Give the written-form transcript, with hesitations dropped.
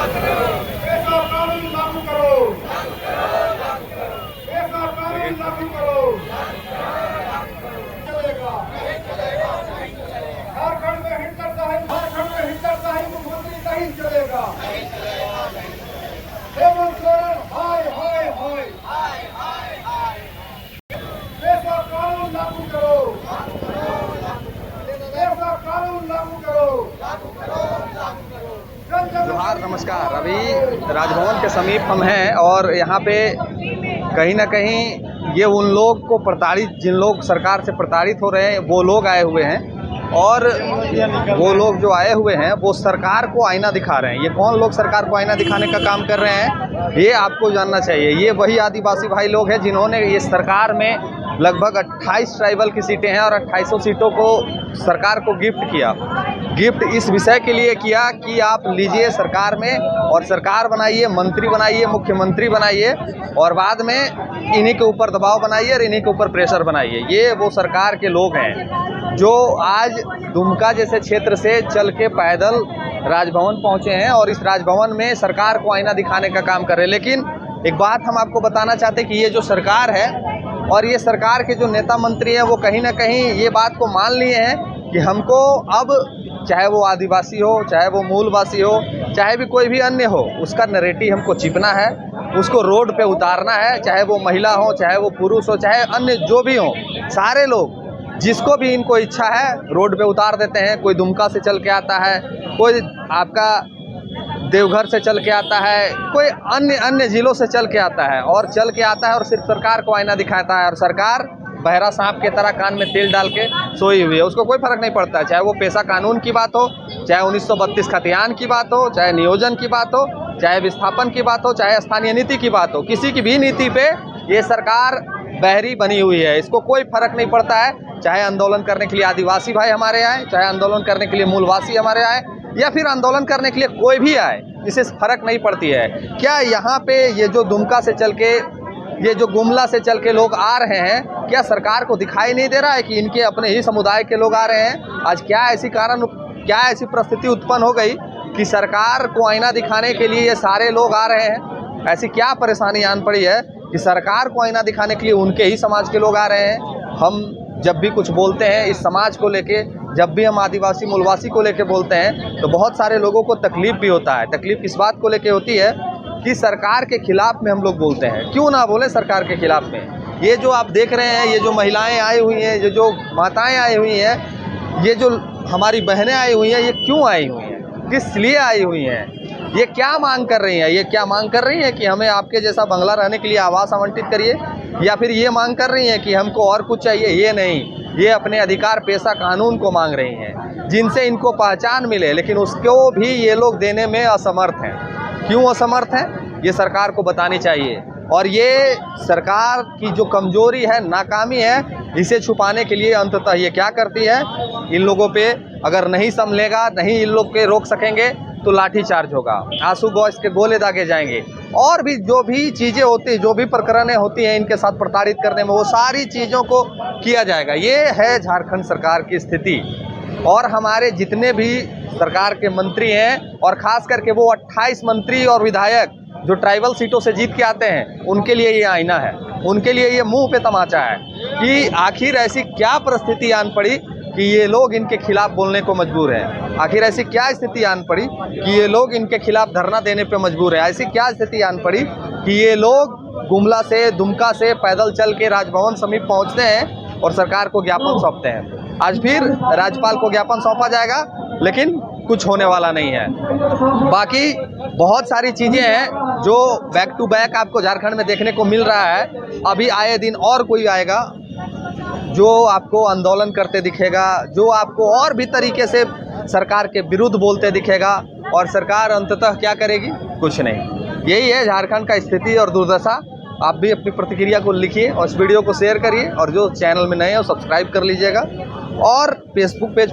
ऐसा कानून लागू करो, ऐसा कानून लागू करो। चलेगा झारखंड में हिटलरशाही मुख्यमंत्री नहीं चलेगा। हेमंत सोरेन हाय हाय हाय, ऐसा कानून लागू करो, ऐसा कानून लागू करो। जोहार, नमस्कार। अभी राजभवन के समीप हम हैं और यहाँ पे कहीं ना कहीं ये उन लोग को प्रताड़ित, जिन लोग सरकार से प्रताड़ित हो रहे हैं, वो लोग आए हुए हैं और वो लोग जो आए हुए हैं वो सरकार को आईना दिखा रहे हैं। ये कौन लोग सरकार को आईना दिखाने का काम कर रहे हैं, ये आपको जानना चाहिए। ये वही आदिवासी भाई लोग हैं जिन्होंने ये सरकार में लगभग 28 ट्राइबल की सीटें हैं और 2800 सीटों को सरकार को गिफ्ट किया। गिफ्ट इस विषय के लिए किया कि आप लीजिए सरकार में और सरकार बनाइए, मंत्री बनाइए, मुख्यमंत्री बनाइए और बाद में इन्हीं के ऊपर दबाव बनाइए और इन्हीं के ऊपर प्रेशर बनाइए। ये वो सरकार के लोग हैं जो आज दुमका जैसे क्षेत्र से चल के पैदल राजभवन पहुंचे हैं और इस राजभवन में सरकार को आईना दिखाने का काम कर रहे हैं। लेकिन एक बात हम आपको बताना चाहते हैं कि ये जो सरकार है और ये सरकार के जो नेता मंत्री हैं वो कहीं ना कहीं ये बात को मान लिए हैं कि हमको अब चाहे वो आदिवासी हो, चाहे वो मूलवासी हो, चाहे भी कोई भी अन्य हो, उसका नैरेटिव हमको चिपना है, उसको रोड पे उतारना है। चाहे वो महिला हो, चाहे वो पुरुष हो, चाहे अन्य जो भी हो, सारे लोग जिसको भी इनको इच्छा है रोड पे उतार देते हैं। कोई दुमका से चल के आता है, कोई आपका देवघर से चल के आता है, कोई अन्य जिलों से चल के आता है और चल के आता है और सिर्फ सरकार को आईना दिखाता है और सरकार बहरा सांप के तरह कान में तेल डाल के सोई हुई है। उसको कोई फर्क नहीं पड़ता है, चाहे वो पेशा कानून की बात हो, चाहे 1932 खतियान की बात हो, चाहे नियोजन की बात हो, चाहे विस्थापन की बात हो, चाहे स्थानीय नीति की बात हो। किसी की भी नीति पे ये सरकार बहरी बनी हुई है। इसको कोई फर्क नहीं पड़ता है, चाहे आंदोलन करने के लिए आदिवासी भाई हमारे आए, चाहे आंदोलन करने के लिए मूलवासी हमारे आए या फिर आंदोलन करने के लिए कोई भी आए, इसे फर्क नहीं पड़ती है। क्या यहाँ पे ये जो दुमका से चल के, ये जो गुमला से चल के लोग आ रहे हैं, क्या सरकार को दिखाई नहीं दे रहा है कि इनके अपने ही समुदाय के लोग आ रहे हैं? आज क्या ऐसी परिस्थिति उत्पन्न हो गई कि सरकार को आईना दिखाने के लिए ये सारे लोग आ रहे हैं? ऐसी क्या परेशानी आन पड़ी है कि सरकार को आईना दिखाने के लिए उनके ही समाज के लोग आ रहे हैं? हम जब भी कुछ बोलते हैं इस समाज को लेके, जब भी हम आदिवासी मूलवासी को लेके बोलते हैं तो बहुत सारे लोगों को तकलीफ भी होता है। तकलीफ इस बात को लेके होती है कि सरकार के खिलाफ में हम लोग बोलते हैं। क्यों ना बोले सरकार के खिलाफ में? ये जो आप देख रहे हैं, ये जो महिलाएं आई हुई हैं, जो माताएं आई हुई हैं, ये जो हमारी बहनें आई हुई हैं, ये क्यों आई हुई हैं, किस लिए आई हुई हैं, ये क्या मांग कर रही हैं? ये क्या मांग कर रही हैं कि हमें आपके जैसा बंगला रहने के लिए आवास आवंटित करिए, या फिर ये मांग कर रही हैं कि हमको और कुछ चाहिए? ये नहीं, ये अपने अधिकार पेशा कानून को मांग रही हैं, जिनसे इनको पहचान मिले, लेकिन उसको भी ये लोग देने में असमर्थ हैं। क्यों असमर्थ हैं, ये सरकार को बतानी चाहिए। और ये सरकार की जो कमजोरी है, नाकामी है, इसे छुपाने के लिए अंततः ये क्या करती है, इन लोगों पे अगर नहीं संभलेगा, नहीं इन लोग के रोक सकेंगे तो लाठी चार्ज होगा, आंसू गैस के गोले दागे जाएंगे और भी जो भी चीज़ें होती, जो भी प्रकरणें होती हैं इनके साथ प्रताड़ित करने में, वो सारी चीज़ों को किया जाएगा। ये है झारखंड सरकार की स्थिति। और हमारे जितने भी सरकार के मंत्री हैं और ख़ास करके वो 28 मंत्री और विधायक जो ट्राइबल सीटों से जीत के आते हैं, उनके लिए ये आईना है, उनके लिए ये मुंह पे तमाचा है कि आखिर ऐसी क्या परिस्थिति आन पड़ी कि ये लोग इनके खिलाफ बोलने को मजबूर हैं। आखिर ऐसी क्या स्थिति आन पड़ी कि ये लोग इनके खिलाफ धरना देने पे मजबूर है? ऐसी क्या स्थिति आन पड़ी कि ये लोग गुमला से, दुमका से पैदल चल के राजभवन समीप पहुंचते हैं और सरकार को ज्ञापन सौंपते हैं? आज फिर राज्यपाल को ज्ञापन सौंपा जाएगा, लेकिन कुछ होने वाला नहीं है। बाकी बहुत सारी चीज़ें हैं जो बैक टू बैक आपको झारखंड में देखने को मिल रहा है। अभी आए दिन और कोई आएगा जो आपको आंदोलन करते दिखेगा, जो आपको और भी तरीके से सरकार के विरुद्ध बोलते दिखेगा, और सरकार अंततः क्या करेगी? कुछ नहीं। यही है झारखंड का स्थिति और दुर्दशा। आप भी अपनी प्रतिक्रिया को लिखिए और इस वीडियो को शेयर करिए, और जो चैनल में नए हो सब्सक्राइब कर लीजिएगा और फेसबुक पेज